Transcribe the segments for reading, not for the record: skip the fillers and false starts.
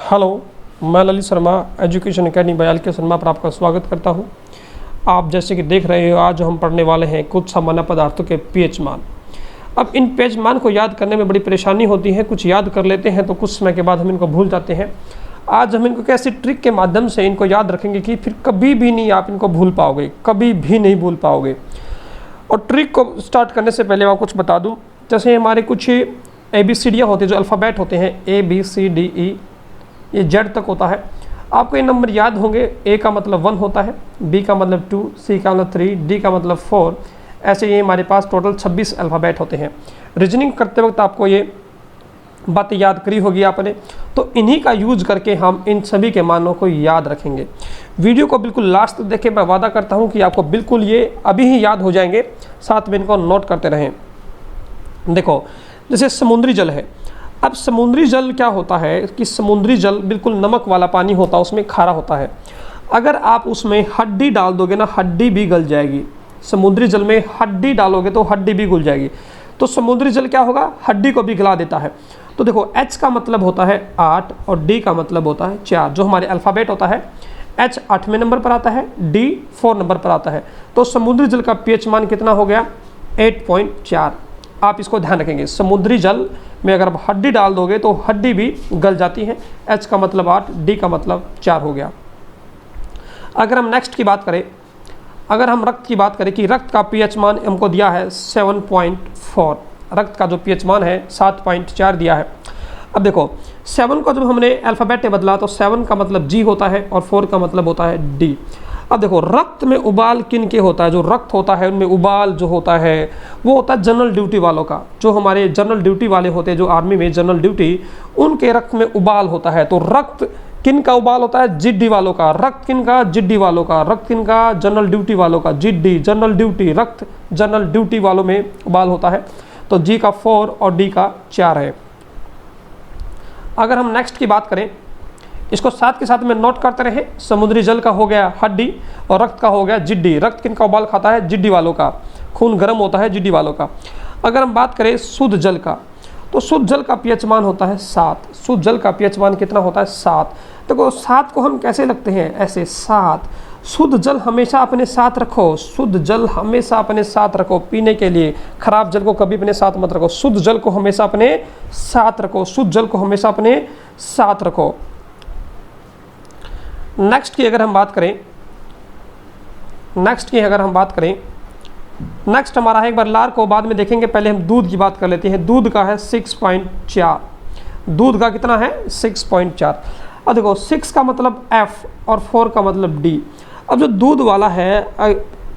Hello, मैं Lalit Sharma education academy Bayal के शर्मा पर आपका स्वागत करता हूं। आप जैसे कि देख रहे हो, आज हम पढ़ने वाले हैं कुछ सामान्य पदार्थों के पीएच मान। अब इन पीएच मान को याद करने में बड़ी परेशानी होती है। कुछ याद कर लेते हैं तो कुछ समय के बाद हम इनको भूल जाते हैं। आज हम इनको कैसे ट्रिक के माध्यम से इनको याद रखेंगे कि फिर कभी भी नहीं आप इनको भूल पाओगे, कभी भी नहीं भूल पाओगे। और ट्रिक को स्टार्ट करने से पहले मैं कुछ बता दूँ। जैसे हमारे कुछ ABCDियाँ होती हैं, जो अल्फ़ाबेट होते हैं ABCDE, ये Z तक होता है। आपको ये नंबर याद होंगे। A का मतलब 1 होता है, B का मतलब 2, C का मतलब 3, D का मतलब 4। ऐसे ये हमारे पास टोटल 26 अल्फ़ाबेट होते हैं। रीजनिंग करते वक्त आपको ये बातें याद करी होगी आपने, तो इन्हीं का यूज करके हम इन सभी के मानों को याद रखेंगे। वीडियो को बिल्कुल लास्ट तक देखें। मैं वादा करता हूँ कि आपको बिल्कुल ये अभी ही याद हो जाएंगे। साथ में इनको नोट करते रहें। देखो, जैसे समुद्री जल है। अब समुद्री जल क्या होता है कि समुद्री जल बिल्कुल नमक वाला पानी होता है, उसमें खारा होता है। अगर आप उसमें हड्डी डाल दोगे ना, हड्डी भी गल जाएगी। समुद्री जल में हड्डी डालोगे तो हड्डी भी गल जाएगी। तो समुद्री जल क्या होगा, हड्डी को भी गला देता है। तो देखो, H का मतलब होता है 8 और D का मतलब होता है 4। जो हमारे अल्फ़ाबेट होता है, H 8वें नंबर पर आता है, D 4 नंबर पर आता है। तो समुद्री जल का पीएच मान कितना हो गया, 8.4। आप इसको ध्यान रखेंगे। समुद्री जल में अगर आप हड्डी डाल दोगे तो हड्डी भी गल जाती है। H का मतलब 8, D का मतलब 4 हो गया। अगर हम नेक्स्ट की बात करें, अगर हम रक्त की बात करें कि रक्त का पीएच मान हमको दिया है 7.4। रक्त का जो पीएच मान है 7.4 दिया है। अब देखो, 7 को जब हमने अल्फ़ाबेट में बदला तो 7 का मतलब G होता है और 4 का मतलब होता है D। अब देखो, रक्त में उबाल किन के होता है, जो रक्त होता है उनमें उबाल जो होता है वो होता है जनरल ड्यूटी वालों का। जो हमारे जनरल ड्यूटी वाले होते हैं, जो आर्मी में जनरल ड्यूटी, उनके रक्त में उबाल होता है। तो रक्त किन का उबाल होता है, जिड्डी वालों का। रक्त किन का, जिड्डी वालों का। रक्त किन का, जनरल ड्यूटी वालों का। जिड्डी, जनरल ड्यूटी, रक्त जनरल ड्यूटी वालों में उबाल होता है। तो G का 4 और D का 4 है। अगर हम नेक्स्ट की बात करें, इसको साथ के साथ में नोट करते रहे। समुद्री जल का हो गया हड्डी और रक्त का हो गया जिड्डी। रक्त किन का उबाल खाता है, जिड्डी वालों का। खून गर्म होता है जिड्डी वालों का। अगर हम बात करें शुद्ध जल का, तो शुद्ध जल का पीएच मान होता है 7। शुद्ध जल का पीएच मान कितना होता है, 7। देखो, 7 को हम कैसे लगते हैं, ऐसे 7। शुद्ध जल हमेशा अपने साथ रखो। शुद्ध जल हमेशा अपने साथ रखो पीने के लिए। खराब जल को कभी अपने साथ मत रखो। शुद्ध जल को हमेशा अपने साथ रखो। शुद्ध जल को हमेशा अपने साथ रखो। नेक्स्ट की अगर हम बात करें, नेक्स्ट हमारा है, एक बार लार को बाद में देखेंगे, पहले हम दूध की बात कर लेते हैं। दूध का है 6.4। दूध का कितना है, 6.4। अब देखो, 6 का मतलब F और 4 का मतलब D। अब जो दूध वाला है,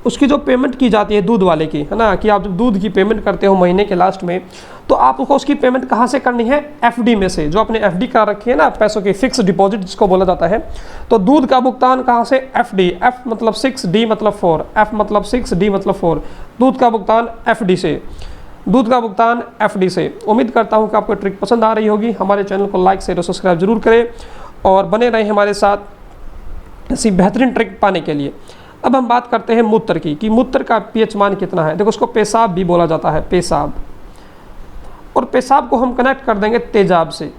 उसकी जो पेमेंट की जाती है दूध वाले की, है ना, कि आप जब दूध की पेमेंट करते हो महीने के लास्ट में, तो आपको उसकी पेमेंट कहाँ से करनी है, FD में से। जो आपने FD करा रखी है ना, पैसों की फिक्स डिपॉजिट जिसको बोला जाता है। तो दूध का भुगतान कहाँ से, FD। F मतलब 6, D मतलब 4। F मतलब 6, D मतलब 4। दूध का भुगतान FD से। दूध का भुगतान FD से। उम्मीद करता हूँ कि आपको ट्रिक पसंद आ रही होगी। हमारे चैनल को लाइक शेयर और सब्सक्राइब जरूर करें और बने रहें हमारे साथ ऐसी बेहतरीन ट्रिक पाने के लिए। अब हम बात करते हैं मूत्र की, कि मूत्र का पीएच मान कितना है। देखो, उसको पेशाब भी बोला जाता है, पेशाब। और पेशाब को हम कनेक्ट कर देंगे तेजाब से।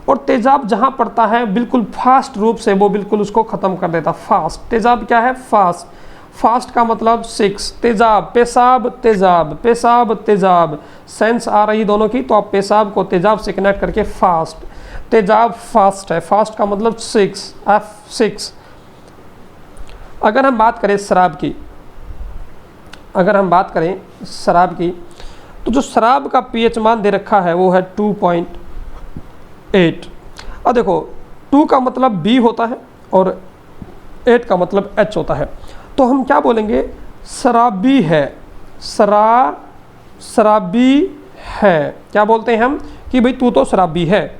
और तेजाब जहां पड़ता है बिल्कुल फास्ट रूप से वो बिल्कुल उसको खत्म कर देता, फास्ट। तेजाब क्या है, फास्ट। फास्ट का मतलब 6। तेजाब, पेशाब, तेजाब, पेशाब, तेजाब, सेंस आ रही दोनों की। तो आप पेशाब को तेजाब से कनेक्ट करके फास्ट। तेजाब फास्ट है। फास्ट का मतलब 6, F6। अगर हम बात करें शराब की, तो जो शराब का पीएच मान दे रखा है वो है 2.8। अब देखो, 2 का मतलब B होता है और 8 का मतलब H होता है। तो हम क्या बोलेंगे, शराबी है। शराबी है। क्या बोलते हैं हम, कि भाई तू तो शराबी है।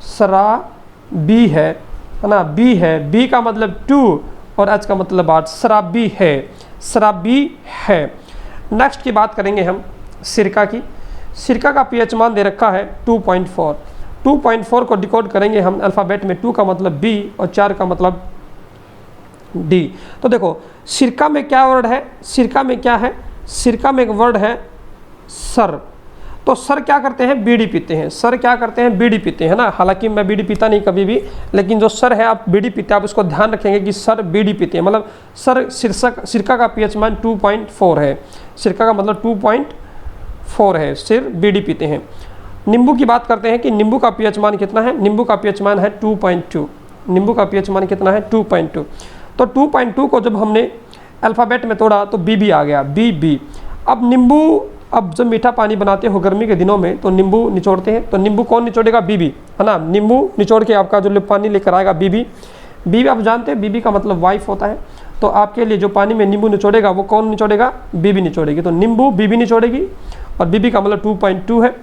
शराबी है ना, B है। B का मतलब 2 और H का मतलब 8। शराबी है, शराबी है। नेक्स्ट की बात करेंगे हम सिरका की। सिरका का पीएच मान दे रखा है 2.4। 2.4 को डिकोड करेंगे हम अल्फ़ाबेट में। 2 का मतलब B और 4 का मतलब D। तो देखो, सिरका में क्या वर्ड है, सिरका में क्या है, सिरका में एक वर्ड है सर। तो सर क्या करते हैं, बीड़ी पीते हैं। सर क्या करते हैं, बीड़ी पीते हैं ना। हालांकि मैं बीड़ी पीता नहीं कभी भी, लेकिन जो सर है आप बीड़ी पीते हैं, आप इसको ध्यान रखेंगे कि सर बीड़ी पीते हैं। मतलब सर सिरका का पीएच मान 2.4 है। सिरका का मतलब 2.4 है। सिर बीड़ी पीते हैं। नींबू की बात करते हैं कि नींबू का पीएच मान कितना है। नींबू का पीएच मान है 2.2। नींबू का पीएच मान कितना है, 2.2। तो 2.2 को जब हमने अल्फ़ाबेट में तोड़ा तो बी आ गया, बी। अब नींबू, अब जब मीठा पानी बनाते हो गर्मी के दिनों में तो नींबू निचोड़ते हैं, तो नींबू कौन निचोड़ेगा, बीबी, है ना। नींबू निचोड़ के आपका जो पानी लेकर आएगा बीबी आप जानते हैं बीबी का मतलब वाइफ होता है। तो आपके लिए जो पानी में नींबू निचोड़ेगा वो कौन निचोड़ेगा, बीबी निचोड़ेगी। तो नींबू बीबी निचोड़ेगी और बीबी का मतलब 2.2 है।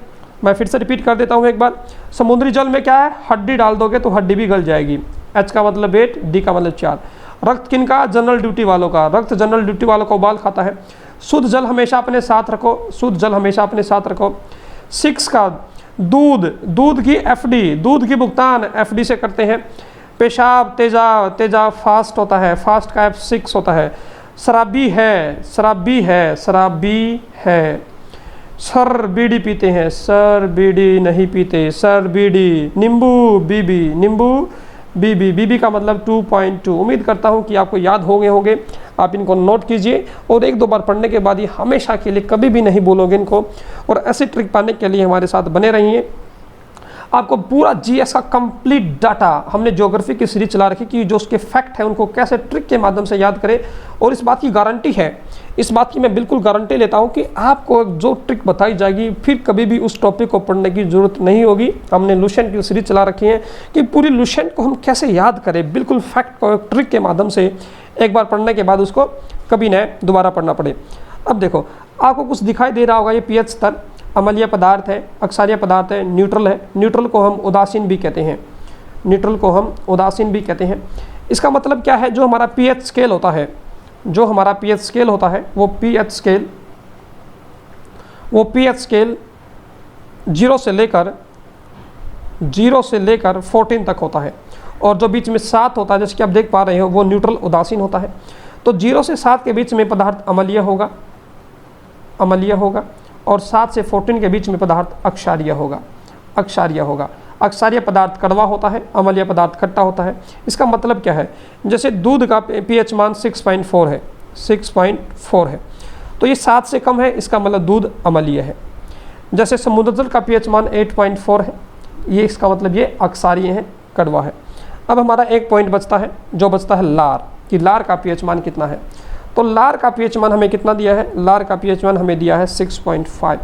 मैं फिर से रिपीट कर देता हूँ एक बार। समुद्री जल में क्या है, हड्डी डाल दोगे तो हड्डी भी गल जाएगी। एच का मतलब 8, डी का मतलब 4। रक्त किनका, जनरल ड्यूटी वालों का। रक्त जनरल ड्यूटी वालों का उबाल खाता है। शुद्ध जल हमेशा अपने साथ रखो, शुद्ध जल हमेशा अपने साथ रखो। 6 का दूध की एफडी, दूध की भुगतान एफडी से करते हैं। पेशाब तेजाब फास्ट होता है, फास्ट का F6 होता है। शराबी है। सर बीड़ी पीते हैं, सर बीड़ी नहीं पीते, सर बीड़ी। नींबू बीबी का मतलब 2.2। उम्मीद करता हूँ कि आपको याद हो गए होंगे। आप इनको नोट कीजिए और 1-2 बार पढ़ने के बाद ये हमेशा के लिए कभी भी नहीं भूलोगे इनको। और ऐसे ट्रिक पाने के लिए हमारे साथ बने रहिए। आपको पूरा जीएस का कंप्लीट डाटा, हमने ज्योग्राफी की सीरीज चला रखी कि जो उसके फैक्ट है उनको कैसे ट्रिक के माध्यम से याद करें। और इस बात की गारंटी है, इस बात की मैं बिल्कुल गारंटी लेता हूं कि आपको जो ट्रिक बताई जाएगी फिर कभी भी उस टॉपिक को पढ़ने की जरूरत नहीं होगी। हमने लुसेंट की सीरीज चला रखी है कि पूरी लुसेंट को हम कैसे याद करें, बिल्कुल फैक्ट को ट्रिक के माध्यम से एक बार पढ़ने के बाद उसको कभी न दोबारा पढ़ना पड़े। अब देखो आपको कुछ दिखाई दे रहा होगा, ये पीएच स्तर अम्लीय पदार्थ है, अक्षारीय पदार्थ है, न्यूट्रल है। न्यूट्रल को हम उदासीन भी कहते हैं, न्यूट्रल को हम उदासीन भी कहते हैं। इसका मतलब क्या है, जो हमारा पीएच स्केल होता है, जो हमारा पीएच स्केल होता है वो पीएच स्केल 0 से लेकर 14 तक होता है। और जो बीच में 7 होता है, जैसे कि आप देख पा रहे हो, वो न्यूट्रल उदासीन होता है। तो 0 से 7 के बीच में पदार्थ अम्लीय होगा और 7 से 14 के बीच में पदार्थ अक्षारीय होगा। अक्षारीय पदार्थ कड़वा होता है, अम्लीय पदार्थ खट्टा होता है। इसका मतलब क्या है, जैसे दूध का पीएच मान 6.4 है, तो ये 7 से कम है, इसका मतलब दूध अम्लीय है। जैसे समुद्र जल का पीएच मान 8.4 है, ये इसका मतलब ये अक्षारीय है, कड़वा है। अब हमारा एक पॉइंट बचता है, जो बचता है लार, कि लार का पीएच मान कितना है। तो लार का पीएच मान हमें कितना दिया है, लार का पीएच मान हमें दिया है 6.5।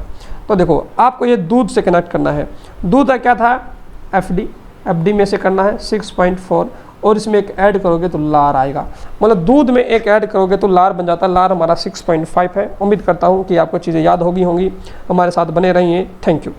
तो देखो आपको ये दूध से कनेक्ट करना है। दूध क्या था, एफडी में से करना है 6.4 और इसमें एक ऐड करोगे तो लार आएगा। मतलब दूध में एक ऐड करोगे तो लार बन जाता है। लार हमारा 6.5 है। उम्मीद करता हूँ कि आपको चीज़ें याद होंगी। हमारे साथ बने रहिए। Thank you.